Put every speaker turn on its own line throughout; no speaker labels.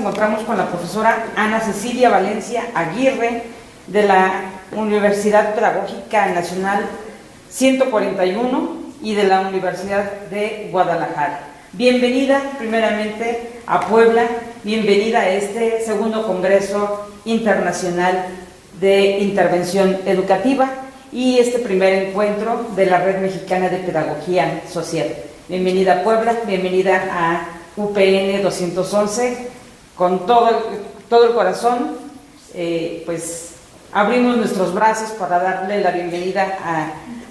encontramos con la profesora Ana Cecilia Valencia Aguirre de la Universidad Pedagógica Nacional 141 y de la Universidad de Guadalajara. Bienvenida primeramente a Puebla, bienvenida a este segundo Congreso Internacional de Intervención Educativa y este primer encuentro de la Red Mexicana de Pedagogía Social. Bienvenida a Puebla, bienvenida a UPN 211, con todo el corazón, pues abrimos nuestros brazos para darle la bienvenida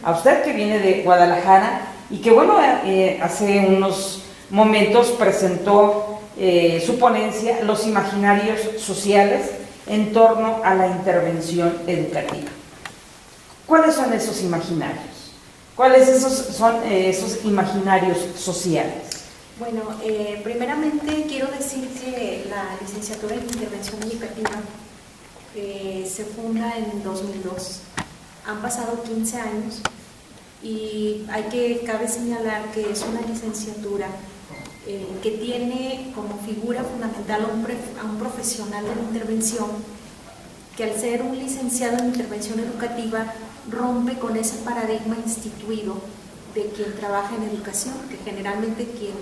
a usted que viene de Guadalajara y que bueno, hace unos momentos presentó su ponencia, Los imaginarios sociales en torno a la intervención educativa. ¿Cuáles son esos imaginarios? ¿Cuáles son esos imaginarios sociales?
Bueno, primeramente quiero decir que la licenciatura en Intervención Educativa se funda en 2002. Han pasado 15 años y cabe señalar que es una licenciatura que tiene como figura fundamental a un profesional de la intervención que al ser un licenciado en Intervención Educativa rompe con ese paradigma instituido de quien trabaja en educación, que generalmente quien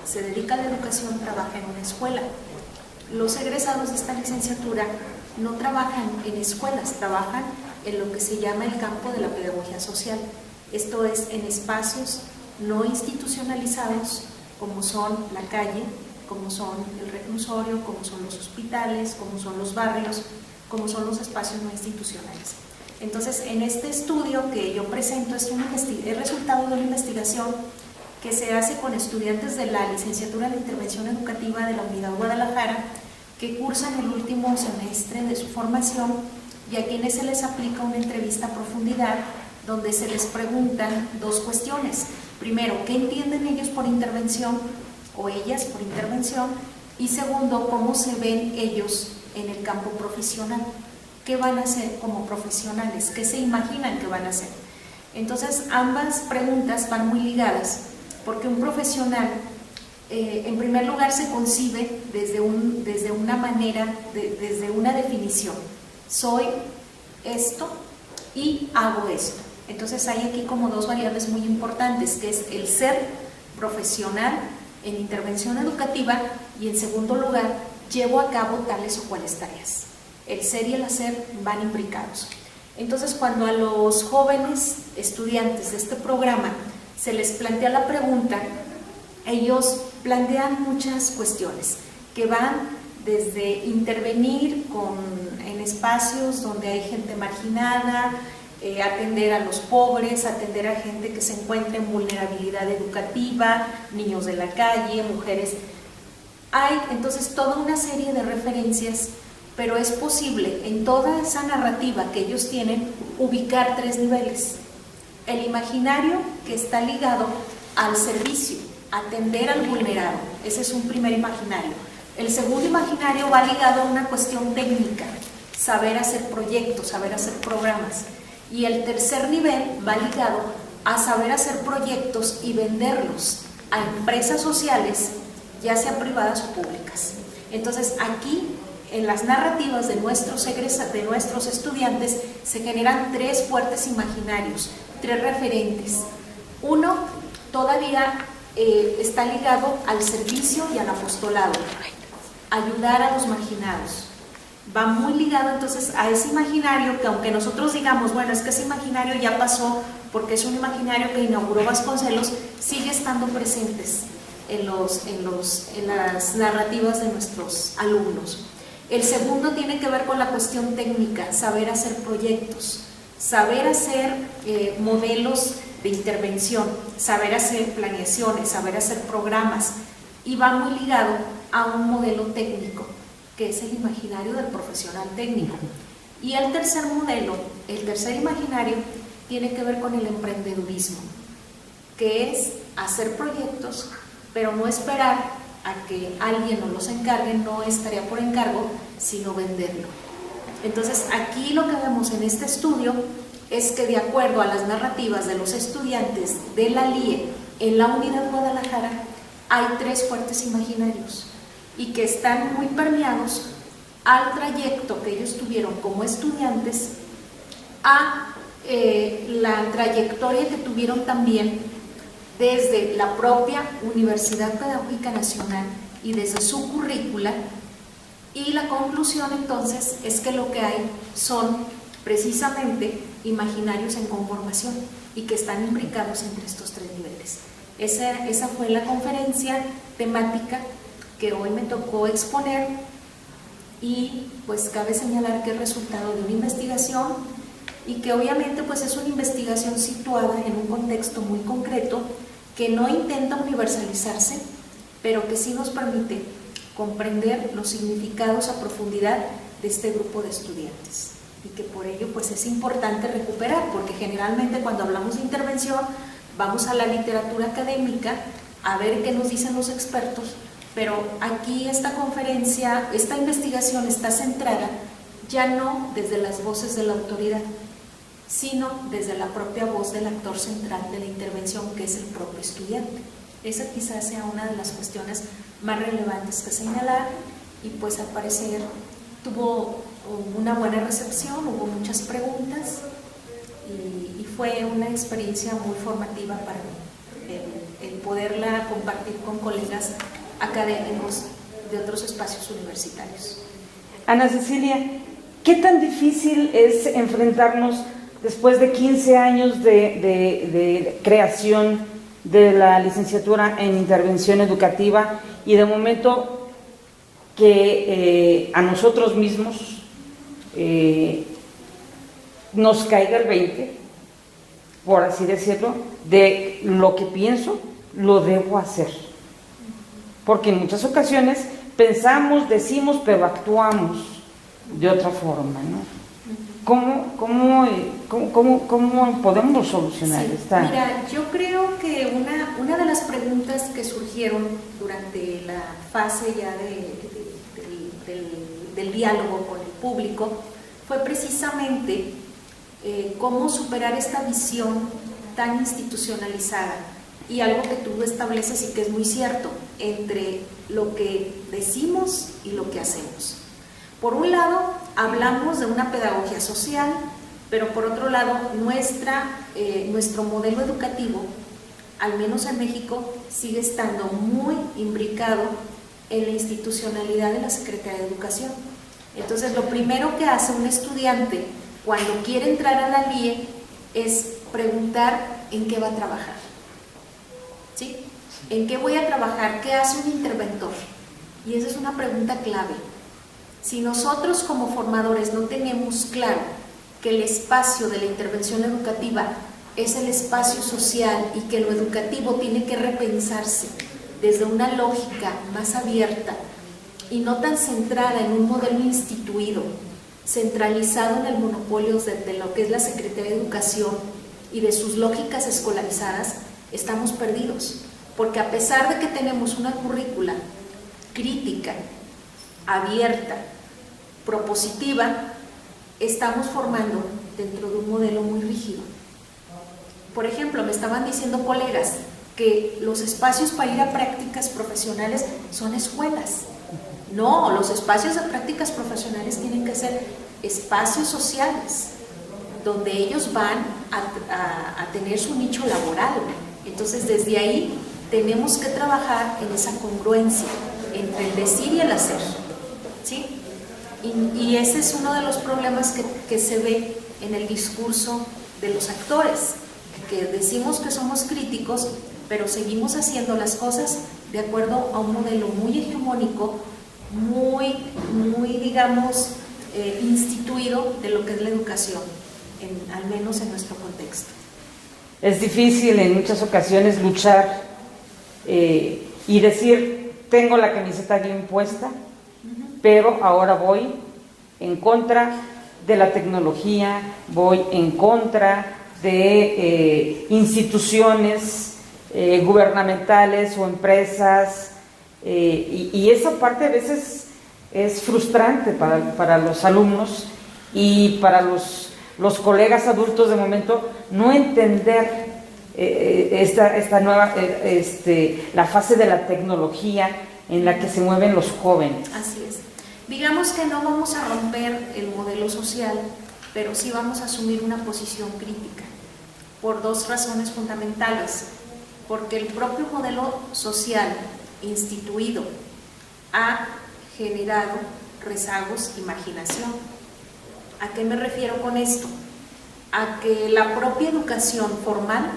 se dedica a la educación trabaja en una escuela. Los egresados de esta licenciatura no trabajan en escuelas, trabajan en lo que se llama el campo de la pedagogía social. Esto es en espacios no institucionalizados como son la calle, como son el reclusorio, como son los hospitales, como son los barrios, como son los espacios no institucionales. Entonces, en este estudio que yo presento es resultado de una investigación que se hace con estudiantes de la licenciatura en Intervención Educativa de la Unidad Guadalajara que cursan el último semestre de su formación y a quienes se les aplica una entrevista a profundidad donde se les preguntan dos cuestiones. Primero, ¿qué entienden ellos por intervención o ellas por intervención? Y segundo, ¿cómo se ven ellos en el campo profesional? ¿Qué van a hacer como profesionales? ¿Qué se imaginan que van a hacer? Entonces, ambas preguntas van muy ligadas, porque un profesional, en primer lugar, se concibe desde una manera, desde una definición. Soy esto y hago esto. Entonces, hay aquí como dos variables muy importantes, que es el ser profesional en intervención educativa y, en segundo lugar, llevo a cabo tales o cuales tareas. El ser y el hacer van imbricados. Entonces, cuando a los jóvenes estudiantes de este programa se les plantea la pregunta, ellos plantean muchas cuestiones que van desde intervenir en espacios donde hay gente marginada, atender a los pobres, atender a gente que se encuentra en vulnerabilidad educativa, niños de la calle, mujeres. Hay entonces toda una serie de referencias, pero es posible en toda esa narrativa que ellos tienen ubicar tres niveles. El imaginario, que está ligado al servicio, atender al vulnerado, ese es un primer imaginario. El segundo imaginario va ligado a una cuestión técnica, saber hacer proyectos, saber hacer programas. Y el tercer nivel va ligado a saber hacer proyectos y venderlos a empresas sociales, ya sean privadas o públicas. Entonces, aquí en las narrativas de nuestros estudiantes se generan tres fuertes imaginarios, tres referentes. Uno todavía está ligado al servicio y al apostolado, ayudar a los marginados. Va muy ligado entonces a ese imaginario que, aunque nosotros digamos, bueno, es que ese imaginario ya pasó porque es un imaginario que inauguró Vasconcelos, sigue estando presentes en las narrativas de nuestros alumnos. El segundo tiene que ver con la cuestión técnica, saber hacer proyectos, saber hacer modelos de intervención, saber hacer planeaciones, saber hacer programas, y va muy ligado a un modelo técnico, que es el imaginario del profesional técnico. Y el tercer modelo, el tercer imaginario, tiene que ver con el emprendedurismo, que es hacer proyectos, pero no esperar a que alguien nos los encargue, no es tarea por encargo, sino venderlo. Entonces, aquí lo que vemos en este estudio es que, de acuerdo a las narrativas de los estudiantes de la LIE en la Unidad Guadalajara, hay tres fuertes imaginarios. y que están muy permeados al trayecto que ellos tuvieron como estudiantes, a la trayectoria que tuvieron también desde la propia Universidad Pedagógica Nacional y desde su currícula. Y la conclusión entonces es que lo que hay son precisamente imaginarios en conformación y que están imbricados entre estos tres niveles. Esa fue la conferencia temática que hoy me tocó exponer, y pues cabe señalar que es resultado de una investigación y que obviamente pues es una investigación situada en un contexto muy concreto que no intenta universalizarse, pero que sí nos permite comprender los significados a profundidad de este grupo de estudiantes, y que por ello pues es importante recuperar, porque generalmente cuando hablamos de intervención vamos a la literatura académica a ver qué nos dicen los expertos, pero aquí esta conferencia, esta investigación está centrada ya no desde las voces de la autoridad, sino desde la propia voz del actor central de la intervención, que es el propio estudiante. Esa quizás sea una de las cuestiones más relevantes que señalar, y pues al parecer tuvo una buena recepción, hubo muchas preguntas y fue una experiencia muy formativa para mí el poderla compartir con colegas académicos de otros espacios universitarios.
Ana Cecilia, ¿qué tan difícil es enfrentarnos después de 15 años de creación de la licenciatura en intervención educativa, y de momento que a nosotros mismos nos caiga el 20, por así decirlo, de lo que pienso, lo debo hacer? Porque en muchas ocasiones pensamos, decimos, pero actuamos de otra forma, ¿no? ¿Cómo podemos solucionar esta?
Mira, yo creo que una de las preguntas que surgieron durante la fase ya del diálogo con el público fue precisamente cómo superar esta visión tan institucionalizada, y algo que tú estableces y que es muy cierto, entre lo que decimos y lo que hacemos. Por un lado, hablamos de una pedagogía social, pero por otro lado, nuestro modelo educativo, al menos en México, sigue estando muy imbricado en la institucionalidad de la Secretaría de Educación. Entonces, lo primero que hace un estudiante cuando quiere entrar a la LIE es preguntar en qué va a trabajar. ¿Sí? ¿En qué voy a trabajar? ¿Qué hace un interventor? Y esa es una pregunta clave. Si nosotros como formadores no tenemos claro que el espacio de la intervención educativa es el espacio social y que lo educativo tiene que repensarse desde una lógica más abierta y no tan centrada en un modelo instituido, centralizado en el monopolio de lo que es la Secretaría de Educación y de sus lógicas escolarizadas, estamos perdidos, porque a pesar de que tenemos una currícula crítica, abierta, propositiva, estamos formando dentro de un modelo muy rígido. Por ejemplo, me estaban diciendo colegas que los espacios para ir a prácticas profesionales son escuelas. No, los espacios de prácticas profesionales tienen que ser espacios sociales, donde ellos van a tener su nicho laboral. Entonces, desde ahí tenemos que trabajar en esa congruencia entre el decir y el hacer, ¿sí? Y ese es uno de los problemas que se ve en el discurso de los actores, que decimos que somos críticos, pero seguimos haciendo las cosas de acuerdo a un modelo muy hegemónico, muy digamos, instituido de lo que es la educación, al menos en nuestro contexto.
Es difícil en muchas ocasiones luchar y decir, tengo la camiseta bien puesta, pero ahora voy en contra de la tecnología, voy en contra de instituciones gubernamentales o empresas, y esa parte a veces es frustrante para los alumnos y para los colegas adultos de momento, no entender esta nueva, la fase de la tecnología en la que se mueven los jóvenes.
Así es. Digamos que no vamos a romper el modelo social, pero sí vamos a asumir una posición crítica, por dos razones fundamentales. Porque el propio modelo social instituido ha generado rezagos y marginación. ¿A qué me refiero con esto? A que la propia educación formal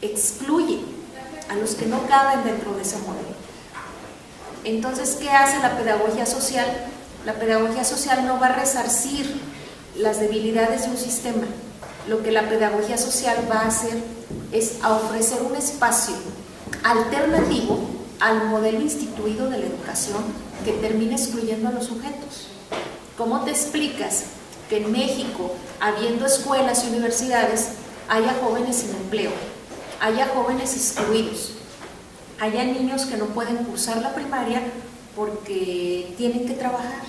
excluye a los que no caben dentro de ese modelo. Entonces, ¿qué hace la pedagogía social? La pedagogía social no va a resarcir las debilidades de un sistema. Lo que la pedagogía social va a hacer es a ofrecer un espacio alternativo al modelo instituido de la educación que termina excluyendo a los sujetos. ¿Cómo te explicas que en México, habiendo escuelas y universidades, haya jóvenes sin empleo, haya jóvenes excluidos, haya niños que no pueden cursar la primaria porque tienen que trabajar,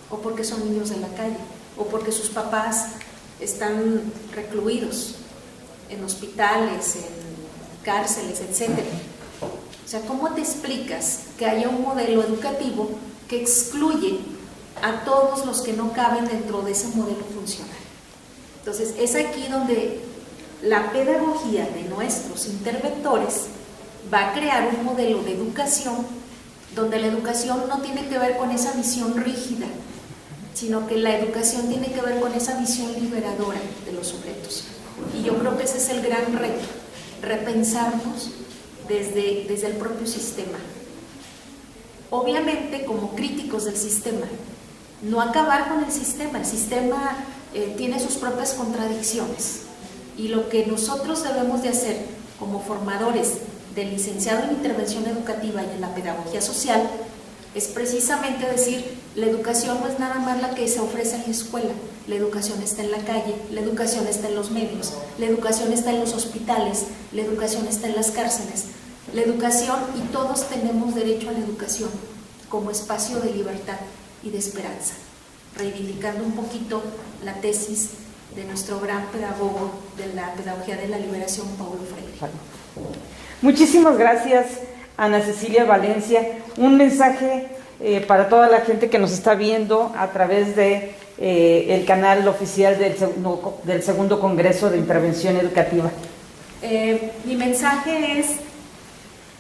o porque son niños de la calle, o porque sus papás están recluidos en hospitales, en cárceles, etc.? O sea, ¿cómo te explicas que haya un modelo educativo que excluye a todos los que no caben dentro de ese modelo funcional? Entonces, es aquí donde la pedagogía de nuestros interventores va a crear un modelo de educación donde la educación no tiene que ver con esa visión rígida, sino que la educación tiene que ver con esa visión liberadora de los sujetos. Y yo creo que ese es el gran reto, repensarnos desde el propio sistema. Obviamente, como críticos del sistema, no acabar con el sistema tiene sus propias contradicciones, y lo que nosotros debemos de hacer como formadores del licenciado en intervención educativa y en la pedagogía social es precisamente decir: la educación no es nada más la que se ofrece en la escuela, la educación está en la calle, la educación está en los medios, la educación está en los hospitales, la educación está en las cárceles, la educación, y todos tenemos derecho a la educación como espacio de libertad y de esperanza, reivindicando un poquito la tesis de nuestro gran pedagogo de la pedagogía de la liberación, Paulo Freire.
Muchísimas gracias, Ana Cecilia Valencia. Un mensaje para toda la gente que nos está viendo a través de el canal oficial del segundo Congreso de Intervención Educativa.
Mi mensaje es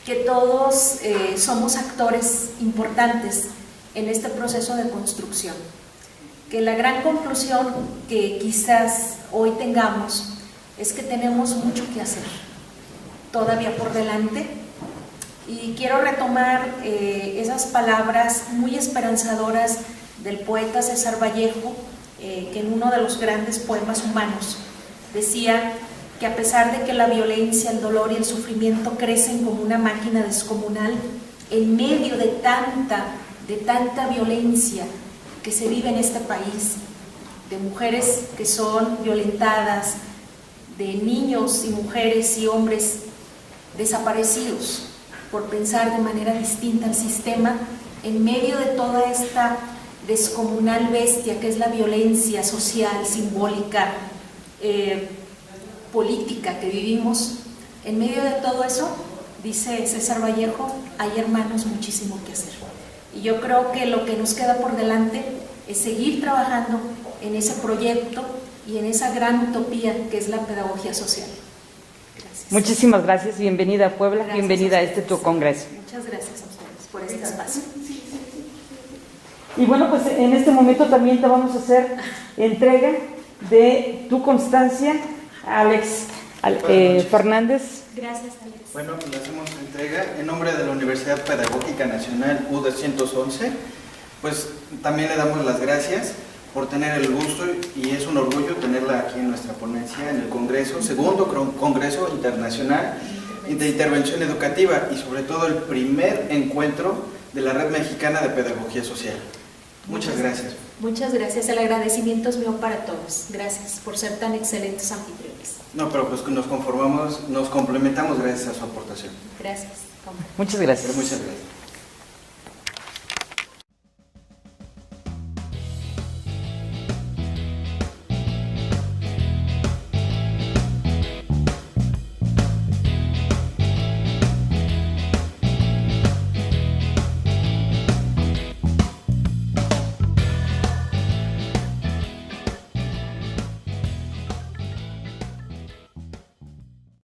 que todos somos actores importantes en este proceso de construcción, que la gran conclusión que quizás hoy tengamos es que tenemos mucho que hacer todavía por delante. Y quiero retomar esas palabras muy esperanzadoras del poeta César Vallejo, que en uno de los grandes poemas humanos decía que a pesar de que la violencia, el dolor y el sufrimiento crecen como una máquina descomunal, en medio de tanta violencia que se vive en este país, de mujeres que son violentadas, de niños y mujeres y hombres desaparecidos por pensar de manera distinta al sistema, en medio de toda esta descomunal bestia que es la violencia social, simbólica, política que vivimos, en medio de todo eso, dice César Vallejo, hay, hermanos, muchísimo que hacer. Y yo creo que lo que nos queda por delante es seguir trabajando en ese proyecto y en esa gran utopía que es la pedagogía social. Gracias.
Muchísimas gracias, bienvenida a Puebla,
Gracias,
bienvenida a este tu congreso.
Muchas gracias a ustedes por este espacio.
Y bueno, pues en este momento también te vamos a hacer entrega de tu constancia, Alex Fernández.
Gracias, Alex.
Bueno, le hacemos entrega en nombre de la Universidad Pedagógica Nacional U211. Pues también le damos las gracias por tener el gusto, y es un orgullo tenerla aquí en nuestra ponencia en el Congreso, segundo Congreso Internacional de Intervención Educativa, y sobre todo el primer encuentro de la Red Mexicana de Pedagogía Social. Muchas gracias.
Muchas gracias, el agradecimiento es mío para todos. Gracias por ser tan excelentes anfitriones.
No, pero pues nos conformamos, nos complementamos gracias a su aportación.
Gracias.
Muchas gracias.
Muchas gracias.